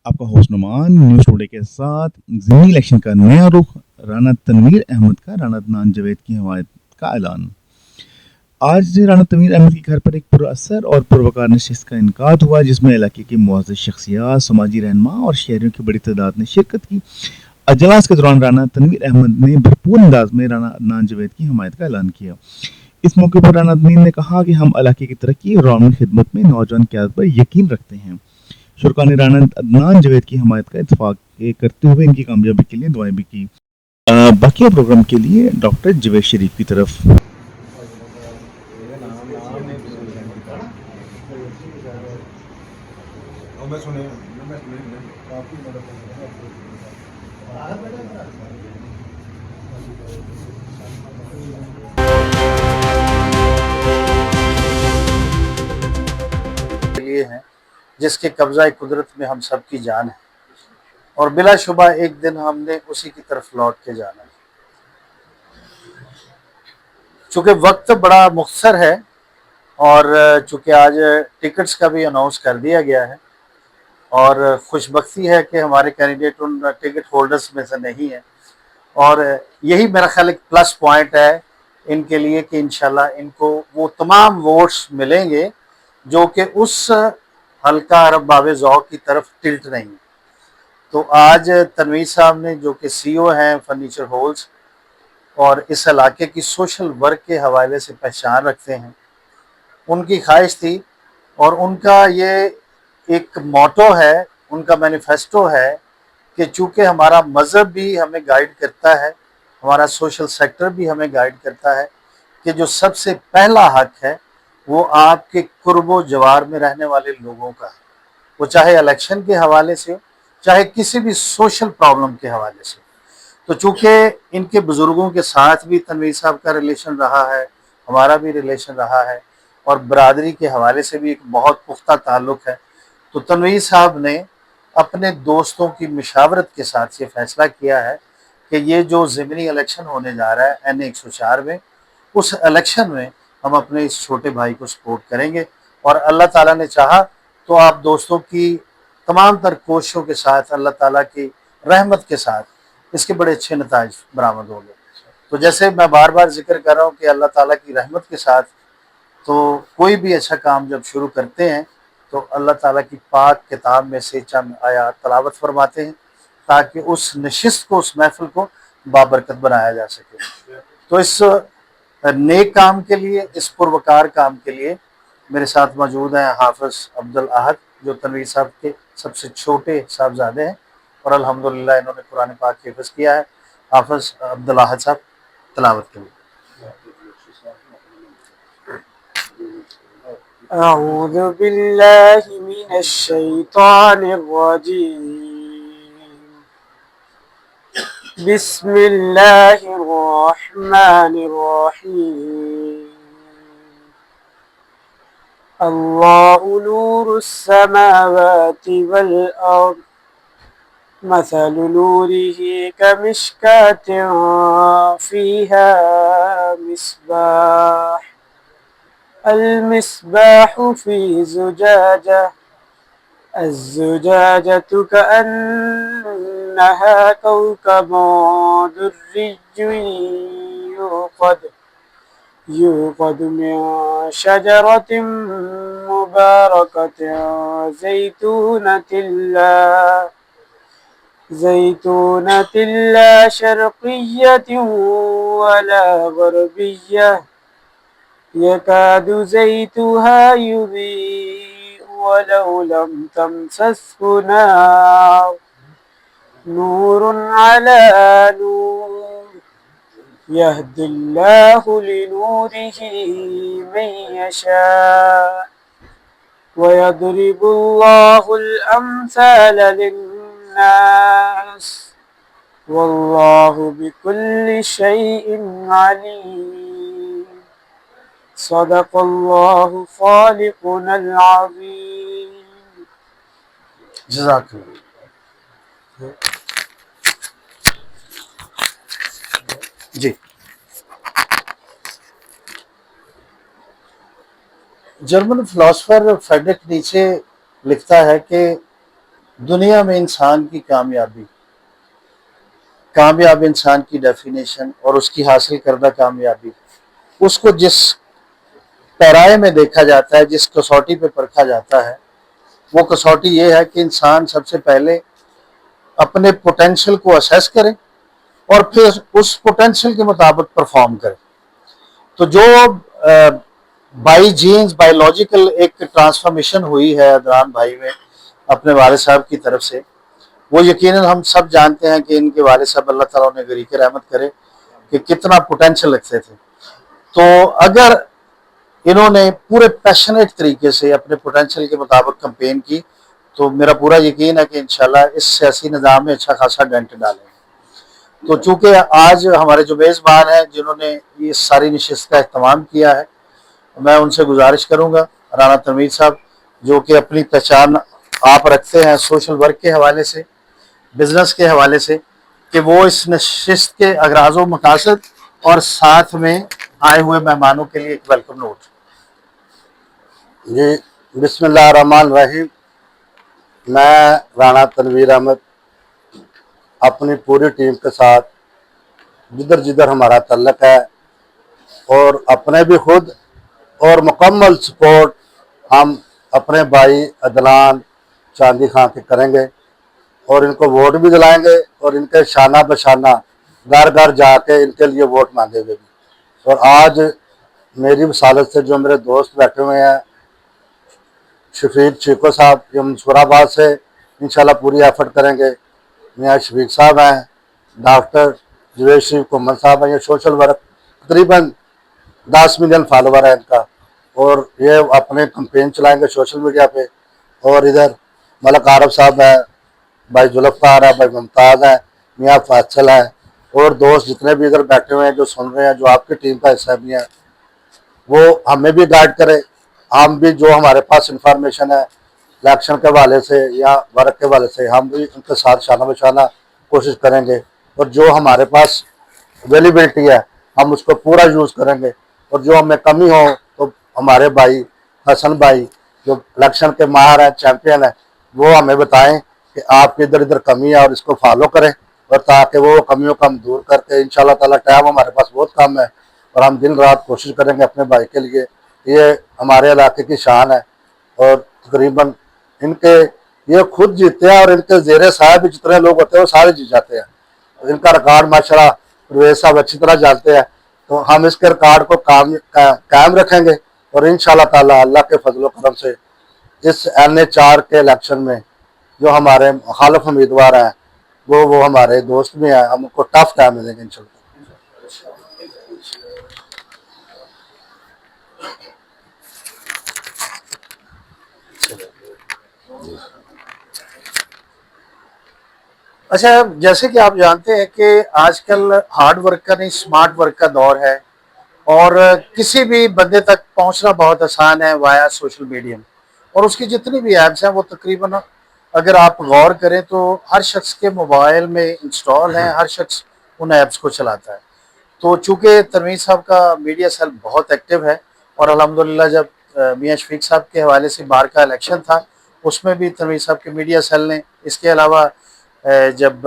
आपका host Numan news today के साथ ज़िमनी इलेक्शन का नया रुख, राना तनवीर अहमद का राना अदनान जावेद की हमायत का ऐलान। आज राना तनवीर अहमद के घर पर एक पुरअसर और पुरवकार नशिस्त का इनकाद हुआ, जिसमें इलाके की मुअज़्ज़ज़ शख्सियात, समाजी रहनुमा और शहरियों की बड़ी तादाद ने शिरकत की। अजलास के दौरान राना तनवीर अहमद ने भरपूर अंदाज में राना अदनान जावेद की हमायत का ऐलान किया। इस मौके पर राना तनवीर ने कहा कि हम इलाके की तरक्की और अवामी खिदमत में नौजवान क़यादत पर यकीन रखते हैं। शुरा ने राना अदनान जावेद की हमायत का इत्तफाक करते हुए इनकी कामयाबी के लिए दुआएं भी की। बाकी प्रोग्राम के लिए डॉक्टर जवेद शरीफ की तरफ। लिए हैं जिसके कब्जा कुदरत में हम सब की जान है और बिलाशुबा एक दिन हमने उसी की तरफ लौट के जाना है। चूंकि वक्त बड़ा मुख्तसर है और चूंकि आज टिकट्स का भी अनाउंस कर दिया गया है और खुशबख्ती है कि हमारे कैंडिडेट उन टिकट होल्डर्स में से नहीं है और यही मेरा ख्याल एक प्लस पॉइंट है इनके लिए कि इंशाल्लाह इनको वो तमाम वोट्स मिलेंगे जो कि उस हल्का अरब बाबे ज़ौक़ की तरफ टिल्ट नहीं। तो आज तनवीर साहब ने, जो कि CEO हैं फर्नीचर होल्स और इस इलाके की सोशल वर्क के हवाले से पहचान रखते हैं, उनकी ख्वाहिश थी और उनका ये एक मोटो है, उनका मैनिफेस्टो है कि चूँकि हमारा मज़हब भी हमें गाइड करता है, हमारा सोशल सेक्टर भी हमें गाइड करता है कि जो सबसे पहला हक है वो आपके कुर्बो जवार में रहने वाले लोगों का है, वो चाहे इलेक्शन के हवाले से हो, चाहे किसी भी सोशल प्रॉब्लम के हवाले से। तो चूँकि इनके बुज़ुर्गों के साथ भी तनवीर साहब का रिलेशन रहा है, हमारा भी रिलेशन रहा है और बरादरी के हवाले से भी एक बहुत पुख्ता ताल्लुक़ है, तो तनवीर साहब ने अपने दोस्तों की मशावरत के साथ ये फ़ैसला किया है कि ये जो ज़िमनी इलेक्शन होने जा रहा है NA 104 में, उस इलेक्शन में हम अपने इस छोटे भाई को सपोर्ट करेंगे और अल्लाह ताला ने चाहा तो आप दोस्तों की तमाम तर कोशिशों के साथ, अल्लाह ताला की रहमत के साथ इसके बड़े अच्छे नताइज बरामद होंगे। तो जैसे मैं बार बार जिक्र कर रहा हूँ कि अल्लाह ताला की रहमत के साथ तो कोई भी अच्छा काम जब शुरू करते हैं तो अल्लाह ताला की पाक किताब में से चंद आयात तलावत फरमाते हैं ताकि उस नशिस्त को, उस महफिल को बाबरकत बनाया जा सके। तो इस नेक काम के लिए, इस पुरवकार काम के लिए मेरे साथ मौजूद हैं हाफिज़ अब्दुल अहद, जो तनवीर साहब के सबसे छोटे साहबजादे हैं और अल्हम्दुलिल्लाह इन्होंने कुरान पाक हिफ्ज़ किया है। हाफिज़ अब्दुल अहद साहब तिलावत के लिए। أعوذ بالله من الشيطان الرجيم بسم الله الرحمن الرحيم الله نور السماوات والأرض مثل نوره كمشكاة فيها مصباح المصباح في زجاجة الزجاجة كأنها كوكب دري يوقد من شجرة مباركة زيتونة لا شرقية ولا غربية يكاد زيتها يضيء ولو لم تمسسه نور على نور يهدي الله لنوره من يشاء ويضرب الله الأمثال للناس والله بكل شيء عليم صدق الله خالقنا العظيم जज़ाकल्लाह। जी, जर्मन फिलोसफर फ्रेडरिक नीचे लिखता है कि दुनिया में इंसान की कामयाब इंसान की डेफिनेशन और उसकी हासिल करदा कामयाबी, उसको जिस पैराए में देखा जाता है, जिस कसौटी पे परखा जाता है, वो कसौटी ये है कि इंसान सबसे पहले अपने पोटेंशियल को असेस करे और फिर उस पोटेंशियल के मुताबिक परफॉर्म करे। तो जो बाई जीन्स बायोलॉजिकल एक ट्रांसफॉर्मेशन हुई है अदनान भाई में अपने वालिद साहब की तरफ से, वो यकीनन हम सब जानते हैं कि इनके वालिद साहब अल्लाह ताला उन्हें गरीक रहमत करे कि कितना पोटेंशियल रखते थे। तो अगर इन्होंने पूरे पैशनेट तरीके से अपने पोटेंशियल के मुताबिक कैंपेन की तो मेरा पूरा यकीन है कि इंशाल्लाह इस सियासी निज़ाम में अच्छा खासा डेंट डालेंगे। तो चूंकि आज हमारे जो मेज़बान हैं जिन्होंने ये सारी नशिस्त का अहतमाम किया है, मैं उनसे गुजारिश करूंगा, राना तनवीर साहब जो कि अपनी पहचान आप रखते हैं सोशल वर्क के हवाले से, बिजनेस के हवाले से, कि वो इस नशिस्त के अगराज़ व मकासद और साथ में आए हुए मेहमानों के लिए एक वेलकम नोट। जी, बिस्मिल्लाह रहमान रहीम। मैं राना तनवीर अहमद अपनी पूरी टीम के साथ जिधर जिधर हमारा तल्लक है और अपने भी खुद और मुकम्मल सपोर्ट हम अपने भाई अदनान चांदी खां के करेंगे और इनको वोट भी दिलाएंगे और इनके शाना बशाना घर घर जाके इनके लिए वोट मांगेंगे भी। और आज मेरी वसालत से जो मेरे दोस्त बैठे हुए हैं, शफीक चीको साहब जो मंसूराबाद से इंशाल्लाह पूरी एफर्ट करेंगे, मियाँ शफीक साहब हैं, डॉक्टर जवेद शरीफ कुमर साहब हैं, ये सोशल वर्क तकरीबन 10 मिलियन फॉलोवर है इनका और ये अपने कैंपेन चलाएंगे सोशल मीडिया पे। और इधर मलक आरफ साहब हैं, भाई जुल्फ़ार है, भाई मुमताज़ है, मियाँ फैसल है और दोस्त जितने भी इधर बैठे हुए हैं जो सुन रहे हैं, जो आपकी टीम का हिस्सा भी हैं, वो हमें भी गाइड करें। हम भी जो हमारे पास इंफॉर्मेशन है इलेक्शन के हवाले से या वर्क के हवाले से, हम भी उनके साथ शाना बशाना कोशिश करेंगे और जो हमारे पास अवेलेबिलिटी है हम उसको पूरा यूज़ करेंगे। और जो हमें कमी हो तो हमारे भाई हसन भाई जो इलेक्शन के माहिर हैं, चैम्पियन है, वो हमें बताएं कि आपकी इधर इधर कमी है और इसको फॉलो करें और ताकि वो कमियों को हम दूर करके इंशाल्लाह ताला टाइम हमारे पास बहुत कम है और हम दिन रात कोशिश करेंगे अपने भाई के लिए। ये हमारे इलाके की शान है और तकरीबन इनके ये खुद जीते हैं और इनके ज़ेरे साहब भी जितने लोग होते हैं वो सारे जीत जाते हैं। इनका रिकॉर्ड माशाल्लाह परवेज साहब अच्छी तरह जानते हैं। तो हम इसके रिकॉर्ड को कायम रखेंगे और इंशाल्लाह ताला अल्लाह के फजल करम से इस NH4 के इलेक्शन में जो हमारे मुखालिफ उम्मीदवार हैं वो हमारे दोस्त भी हैं, हम उनको टफ टाइम देंगे इंशाल्लाह। अच्छा, जैसे कि आप जानते हैं कि आजकल हार्ड वर्क का नहीं स्मार्ट वर्क का दौर है और किसी भी बंदे तक पहुंचना बहुत आसान है वाया सोशल मीडिया। और उसकी जितनी भी ऐप्स हैं वो तकरीबन अगर आप गौर करें तो हर शख्स के मोबाइल में इंस्टॉल हैं, हर शख्स उन ऐप्स को चलाता है। तो चूँकि तनवीर साहब का मीडिया सेल बहुत एक्टिव है और अल्हम्दुलिल्लाह जब मियाँ शफीक साहब के हवाले से बाहर का इलेक्शन था उसमें भी तनवीर साहब के मीडिया सेल ने, इसके अलावा जब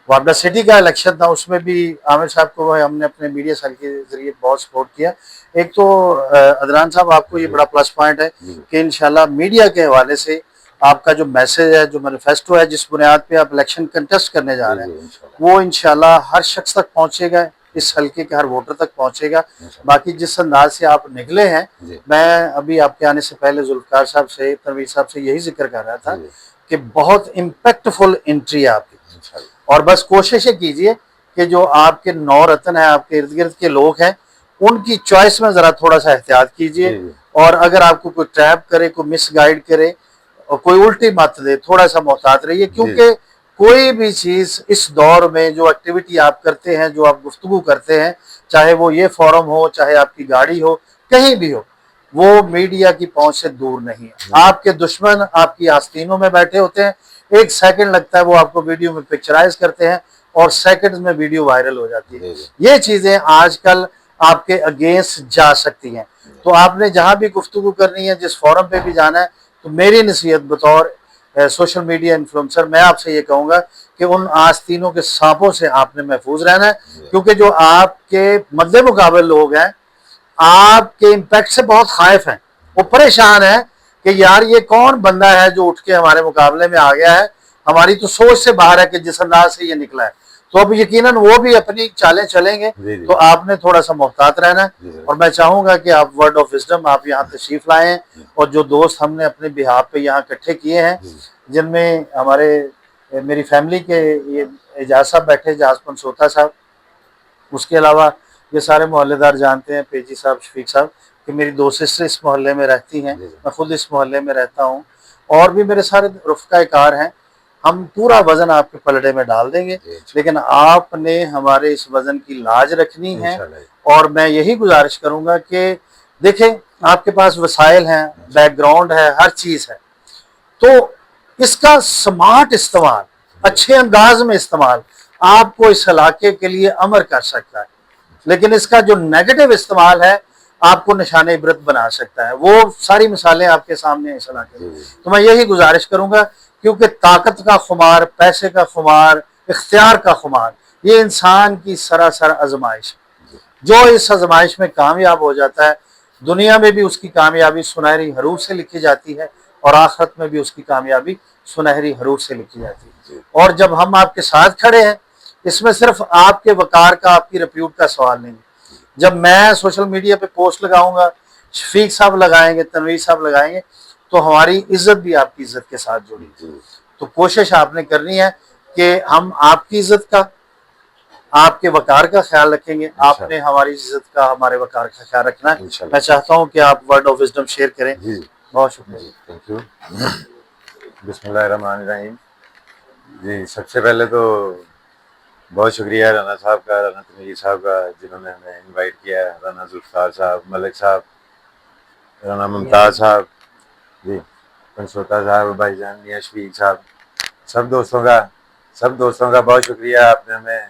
वापडा सिटी का इलेक्शन था उसमें भी आमिर साहब को हमने अपने मीडिया सेल के जरिए बहुत सपोर्ट किया। एक तो अदनान साहब आपको ये बड़ा प्लस पॉइंट है कि इंशाल्लाह मीडिया के हवाले से आपका जो मैसेज है, जो मैनिफेस्टो है, जिस बुनियाद पे आप इलेक्शन कंटेस्ट करने जा रहे हैं, वो इंशाल्लाह हर शख्स तक पहुंचेगा, इस हल्के के हर वोटर तक पहुंचेगा। बाकी जिस अंदाज से आप निकले हैं, मैं अभी आपके आने से पहले जुल्फ़ार साहब से, तनवीर साहब से यही जिक्र कर रहा था कि बहुत इम्पैक्टफुल एंट्री है आपकी। और बस कोशिश कीजिए कि जो आपके नौ रत्न है, आपके इर्द गिर्द के लोग हैं, उनकी चॉइस में जरा थोड़ा सा एहतियात कीजिए और अगर आपको कोई ट्रैप करे, कोई मिस गाइड करे और कोई उल्टी मत दे, थोड़ा सा मोहतात रहिए। क्योंकि कोई भी चीज इस दौर में जो एक्टिविटी आप करते हैं, जो आप गुफ्तगू करते हैं, चाहे वो ये फोरम हो, चाहे आपकी गाड़ी हो, कहीं भी हो, वो मीडिया की पहुंच से दूर नहीं है। आपके दुश्मन आपकी आस्तीनों में बैठे होते हैं, एक सेकंड लगता है वो आपको वीडियो में पिक्चराइज करते हैं और सेकंड्स में वीडियो वायरल हो जाती है। ये चीजें आजकल आपके अगेंस्ट जा सकती हैं। तो आपने जहां भी गुफ्तगू करनी है, जिस फोरम पे भी जाना है, तो मेरी नसीहत बतौर सोशल मीडिया इन्फ्लुएंसर, मैं आपसे ये कहूँगा कि उन आस्तीनों के सांपों से आपने महफूज रहना है, क्योंकि जो आपके मद्दे मुकाबले लोग हैं आपके इम्पैक्ट से बहुत खाइफ हैं, वो परेशान है कि यार ये कौन बंदा है जो उठ के हमारे मुकाबले में आ गया है, हमारी तो सोच से बाहर है कि जिस अंदाज से ये निकला है। तो अब यकीनन वो भी अपनी चालें चलेंगे, तो आपने थोड़ा सा मोहतात रहना है। और मैं चाहूँगा कि आप वर्ड ऑफ विजडम आप यहाँ तशरीफ लाएं, और जो दोस्त हमने अपने बिहाफ पे यहाँ इकट्ठे किए हैं, जिनमें हमारे मेरी फैमिली के ये एजाज साहब बैठे, एजाज पंसोता साहब, उसके अलावा ये सारे मोहल्लेदार जानते हैं, पेजी साहब, शफीक साहब, कि मेरी दो सिस्टर इस मोहल्ले में रहती हैं, मैं खुद इस मोहल्ले में रहता हूँ, और भी मेरे सारे रफ़्क़ाए कार हैं। हम पूरा वज़न आपके पलड़े में डाल देंगे, लेकिन आपने हमारे इस वज़न की लाज रखनी है। और मैं यही गुजारिश करूँगा कि देखें, आपके पास वसाइल हैं, बैकग्राउंड है, हर चीज़ है, तो इसका स्मार्ट इस्तेमाल, अच्छे अंदाज में इस्तेमाल आपको इस इलाके के लिए अमर कर सकता है, लेकिन इसका जो नेगेटिव इस्तेमाल है आपको निशाने इबरत बना सकता है। वो सारी मिसालें आपके सामने हैं इस इलाके में। तो मैं यही गुजारिश करूंगा, क्योंकि ताकत का खुमार, पैसे का खुमार, इख्तियार का खुमार, ये इंसान की सरासर आजमाइश है। जो इस आजमाइश में कामयाब हो जाता है, दुनिया में भी उसकी कामयाबी सुनहरी हरूफ से लिखी जाती है, और आखिरत में भी उसकी कामयाबी सुनहरी हरूफ से लिखी जाती है। और जब हम आपके साथ खड़े हैं, इसमें सिर्फ आपके वकार का, आपकी रिप्यूट का सवाल नहीं। जब मैं सोशल मीडिया पे पोस्ट लगाऊंगा, शफीक साहब लगाएंगे, तनवीर साहब लगाएंगे, तो हमारी इज्जत भी आपकी इज्जत के साथ जुड़ी। तो कोशिश आपने करनी है कि हम आपकी इज्जत का, आपके वकार का ख्याल रखेंगे, आपने हमारी इज्जत का, हमारे वकार का ख्याल रखना है। मैं चाहता हूँ कि आप वर्ड ऑफ विजडम शेयर करें। बहुत शुक्रिया। Thank you. बिस्मिल्लाहिर्रहमानिर्रहीम। जी, सबसे पहले तो बहुत शुक्रिया राना साहब का, राना तनवीर साहब का, जिन्होंने हमें इनवाइट किया है, राना जुल्फ़िकार साहब, मलिक साहब, राना मुमताज़ साहब, जी, पंसोता साहब, भाईजान मियां शफीक साहब, सब दोस्तों का बहुत शुक्रिया। आपने हमें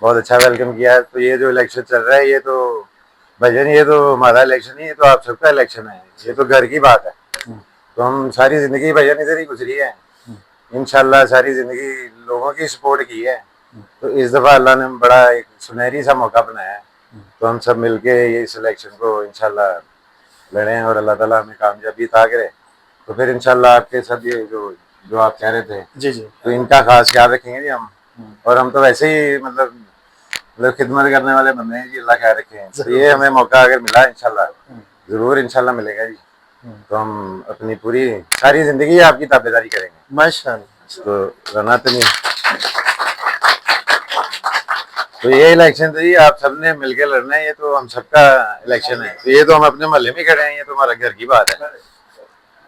बहुत अच्छा वेलकम किया है। तो ये जो इलेक्शन चल रहा है, ये तो भाईजान, ये तो हमारा इलेक्शन नहीं, ये तो आप सबका इलेक्शन है, ये तो घर की बात है। तो हम सारी ज़िंदगी भाईजान इधर ही गुजरी है, इंशाल्लाह सारी ज़िंदगी लोगों की सपोर्ट की है। तो इस दफ़ा अल्लाह ने बड़ा एक सुनहरी सा मौका बनाया है, तो हम सब मिलके ये इस इलेक्शन को इंशाल्लाह लड़ें और अल्लाह ताला हमें कामयाबी अता करे। तो फिर इंशाल्लाह आपके सब ये जो आप कह रहे थे, जी जी, तो इनका खास ख्याल रखेंगे जी हम। और हम तो वैसे ही मतलब खिदमत करने वाले बंदे हैं जी, अल्लाह ख्याल रखें। तो ये हमें मौका अगर मिला इंशाल्लाह, ज़रूर इंशाल्लाह मिलेगा जी, तो हम अपनी पूरी सारी ज़िंदगी आपकी ताबेदारी करेंगे माशाअल्लाह। तो राना तनवीर, तो ये इलेक्शन तो जी आप सबने मिलके लड़ना है, ये तो हम सबका इलेक्शन है। तो ये तो हम अपने मोहल्ले में खड़े हैं, ये तो हमारा घर की बात है।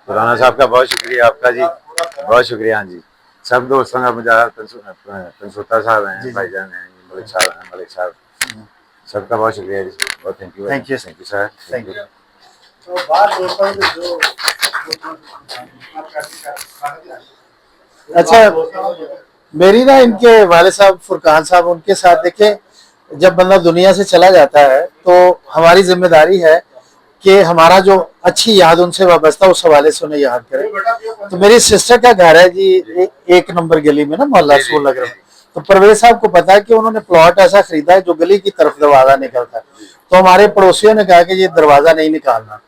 तो राना साहब का बहुत शुक्रिया, आपका जी बहुत शुक्रिया। हाँ जी, सब दोस्तों का, मुजाहिद पंसोता साहब हैं, भाईजान हैं, मलिक साहब, सबका बहुत शुक्रिया जी, बहुत thank you sir, thank you. अच्छा, मेरी ना इनके वाले साहब फुरकान साहब, उनके साथ देखें, जब बंदा दुनिया से चला जाता है तो हमारी जिम्मेदारी है कि हमारा जो अच्छी याद उनसे वाबस्ता, उस हवाले से उन्हें याद करें। तो मेरी सिस्टर का घर है जी एक नंबर गली में ना, मोहल्ला स्कूल लग रहा है। तो परवेज साहब को पता है कि उन्होंने प्लॉट ऐसा खरीदा है जो गली की तरफ दरवाजा निकलता है। तो हमारे पड़ोसियों ने कहा कि ये दरवाजा नहीं निकालना।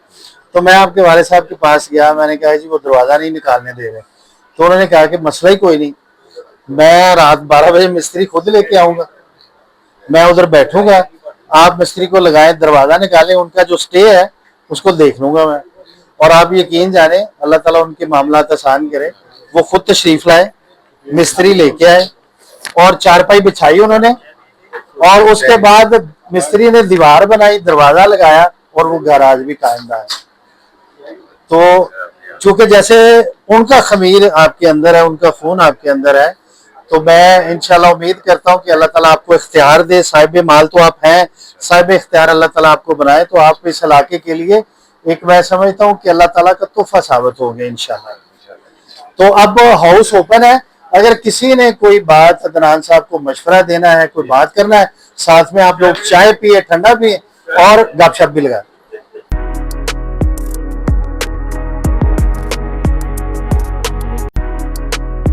तो मैं आपके वाले साहब के पास गया, मैंने कहा जी वो दरवाजा नहीं निकालने दे रहे। तो उन्होंने कहा कि मसला ही कोई नहीं, मैं रात 12 बजे मिस्त्री खुद लेके आऊंगा, मैं उधर बैठूंगा, आप मिस्त्री को लगाएं, दरवाजा निकालें, उनका जो स्टे है उसको देख लूंगा मैं। और आप यकीन जाने, अल्लाह ताला उनके मामला आसान करे, वो खुद तशरीफ लाए, मिस्त्री लेके आए और चारपाई बिछाई उन्होंने, और उसके बाद मिस्त्री ने दीवार बनाई, दरवाजा लगाया, और वो घर आज भी कायम रहा है। तो चूंकि जैसे उनका खमीर आपके अंदर है, उनका खून आपके अंदर है, तो मैं इंशाल्लाह उम्मीद करता हूँ कि अल्लाह ताला आपको इख्तियार दे। साहिब माल तो आप हैं, साहिब इख्तियार अल्लाह ताला आपको बनाए, तो आप इस इलाके के लिए एक, मैं समझता हूँ कि अल्लाह ताला का तोहफा साबित होंगे इंशाल्लाह। तो अब हाउस ओपन है, अगर किसी ने कोई बात अदनान साहब को मशवरा देना है, कोई बात करना है, साथ में आप लोग चाय पिए, ठंडा पिए और गपशप भी लगाए।